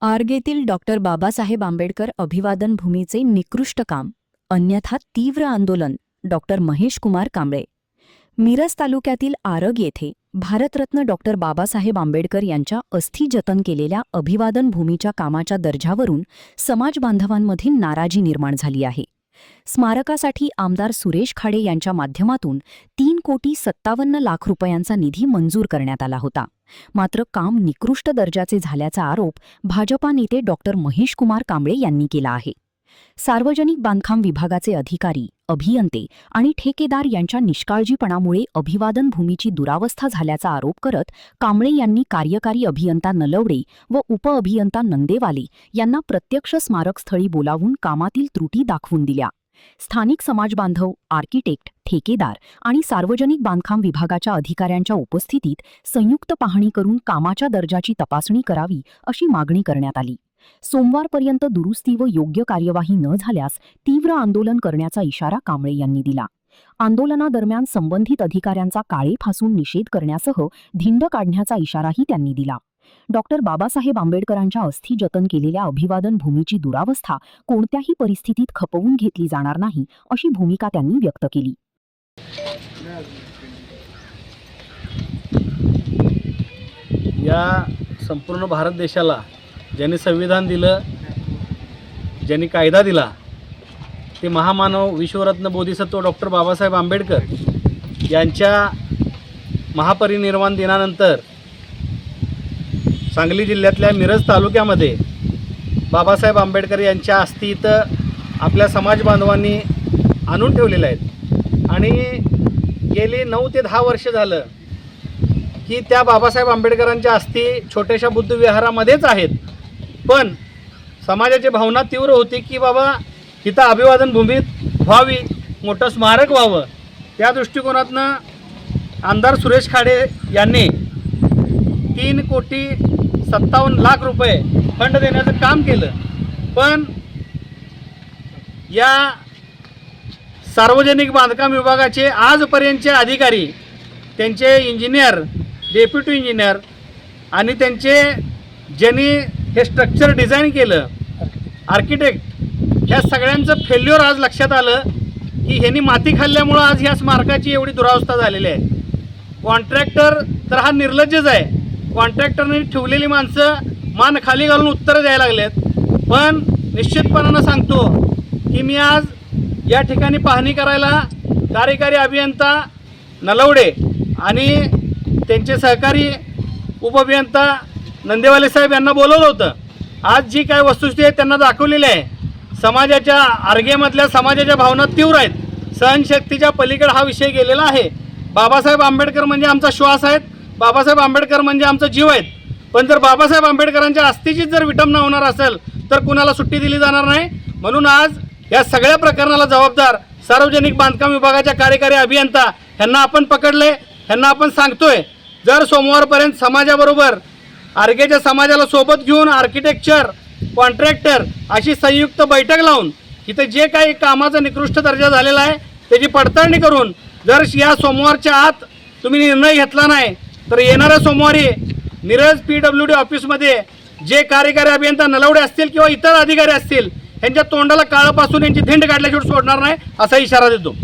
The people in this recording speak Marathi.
आर्गेतील डॉक्टर बाबासाहेब आंबेडकर अभिवादन भूमीचे निकृष्ट काम, अन्यथा तीव्र आंदोलन. डॉक्टर महेश कुमार कांबळे. मिरज तालुक्यातील आरग येथे भारतरत्न डॉक्टर बाबासाहेब आंबेडकर यांच्या अस्थी जतन केलेल्या अभिवादन भूमीच्या कामाच्या दर्जावरून समाज बांधवांमध्ये नाराजी निर्माण झाली आहे. स्मारकासाठी आमदार सुरेश खाडे यांच्या माध्यमातून 3,57,00,000 रुपयांचा निधी मंजूर करण्यात आला होता. मात्र काम निकृष्ट दर्जाचे झाल्याचा आरोप भाजपा नेते डॉक्टर महेश कुमार कांबळे यांनी केला आहे. सार्वजनिक बांधकाम विभागाचे अधिकारी, अभियंते आणि ठेकेदार यांच्या निष्काळजीपणामुळे अभिवादन भूमीची दुरावस्था झाल्याचा आरोप करत कांबळे यांनी कार्यकारी अभियंता नलवडे व उपअभियंता नंदेवाले यांना प्रत्यक्ष स्मारकस्थळी बोलावून कामातील त्रुटी दाखवून दिल्या. स्थानिक समाजबांधव, आर्किटेक्ट, ठेकेदार आणि सार्वजनिक बांधकाम विभागाच्या अधिकाऱ्यांच्या उपस्थितीत संयुक्त पाहणी करून कामाच्या दर्जाची तपासणी करावी अशी मागणी करण्यात आली. सोमवारपर्यंत दुरुस्ती व योग्य कार्यवाही न झाल्यास तीव्र आंदोलन करण्याचा इशारा कांबळे यांनी दिला. आंदोलनादरम्यान संबंधित अधिकाऱ्यांचा काळे फासून निषेध करण्यासह धिंड काढण्याचा इशाराही त्यांनी दिला. डॉक्टर बाबासाहेब आंबेडकरांच्या अस्थी जतन केलेल्या अभिवादन भूमीची दुरावस्था कोणत्याही परिस्थितीत खपवून घेतली जाणार नाही अशी भूमिका त्यांनी व्यक्त केली. या संपूर्ण भारत देशाला ज्यांनी संविधान दिलं, ज्यांनी कायदा दिला, ते महामानव विश्वरत्न बोधिसत्व डॉक्टर बाबासाहेब आंबेडकर यांच्या महापरिनिर्वाण दिनानंतर सांगली जिल्ह्यातल्या मिरज तालुक्यामध्ये बाबासाहेब आंबेडकर यांच्या अस्थी इथं आपल्या समाज बांधवांनी आणून ठेवलेल्या आहेत. आणि गेली 9 ते 10 वर्ष झालं की त्या बाबासाहेब आंबेडकरांच्या अस्थी छोट्याशा बुद्धविहारामध्येच आहेत. पण समाजाची भावना तीव्र होती की बाबा इथं अभिवादन भूमीत व्हावी, मोठं स्मारक व्हावं. त्या दृष्टिकोनातनं आमदार सुरेश खाडे यांनी 3,57,00,000 रुपये फंड देण्याचं काम केलं. पण या सार्वजनिक बांधकाम विभागाचे आजपर्यंतचे अधिकारी, त्यांचे इंजिनियर, डेप्युटी इंजिनियर आणि त्यांचे ज्यांनी हे स्ट्रक्चर डिझाईन केलं, आर्किटेक्ट, ह्या सगळ्यांचं फेल्युअर आज लक्षात आलं की ह्यांनी माती खाल्ल्यामुळं आज ह्या स्मारकाची एवढी दुरावस्था झालेली आहे. कॉन्ट्रॅक्टर तर हा निर्लज्जच आहे. कॉन्ट्रॅक्टरने ठेवलेली माणसं मान खाली घालून उत्तरं द्यायला लागलेत. पण निश्चितपणानं सांगतो की मी आज या ठिकाणी पाहणी करायला कार्यकारी अभियंता नलवडे आणि त्यांचे सहकारी उपअभियंता नंदेवाले साहेब यांना बोलवलं होतं. आज जी काय वस्तुस्थिती आहे त्यांना दाखवलेली आहे. समाजाच्या आर्गेमधल्या समाजाच्या भावना तीव्र आहेत. सहनशक्तीच्या पलीकडे हा विषय गेलेला आहे. बाबासाहेब आंबेडकर म्हणजे आमचा श्वास आहेत, बाबासाहेब आंबेडकर म्हणजे आमचा जीव आहेत. पण जर बाबासाहेब आंबेडकरांच्या अस्थीचीच जर विटंबना होणार असेल तर कुणाला सुट्टी दिली जाणार नाही. म्हणून आज या सगळ्या प्रकरणाला जबाबदार सार्वजनिक बांधकाम विभागाच्या कार्यकारी अभियंता ह्यांना आपण पकडले. ह्यांना आपण सांगतोय जर सोमवारपर्यंत समाजाबरोबर आर्गेच्या समाजाला सोबत घेऊन आर्किटेक्चर, कॉन्ट्रॅक्टर अशी संयुक्त बैठक लावून इथे जे काही कामाचा निकृष्ट दर्जा झालेला आहे त्याची पडताळणी करून जर या सोमवारच्या आत तुम्ही निर्णय घेतला नाही तर येणाऱ्या सोमवारी मिरज PWD ऑफिसमध्ये जे कार्यकारी अभियंता नलवडे असतील किंवा इतर अधिकारी असतील यांच्या तोंडाला काळं पासून यांची धिंड काढल्याशिवाय सोडणार नाही असा इशारा देतो.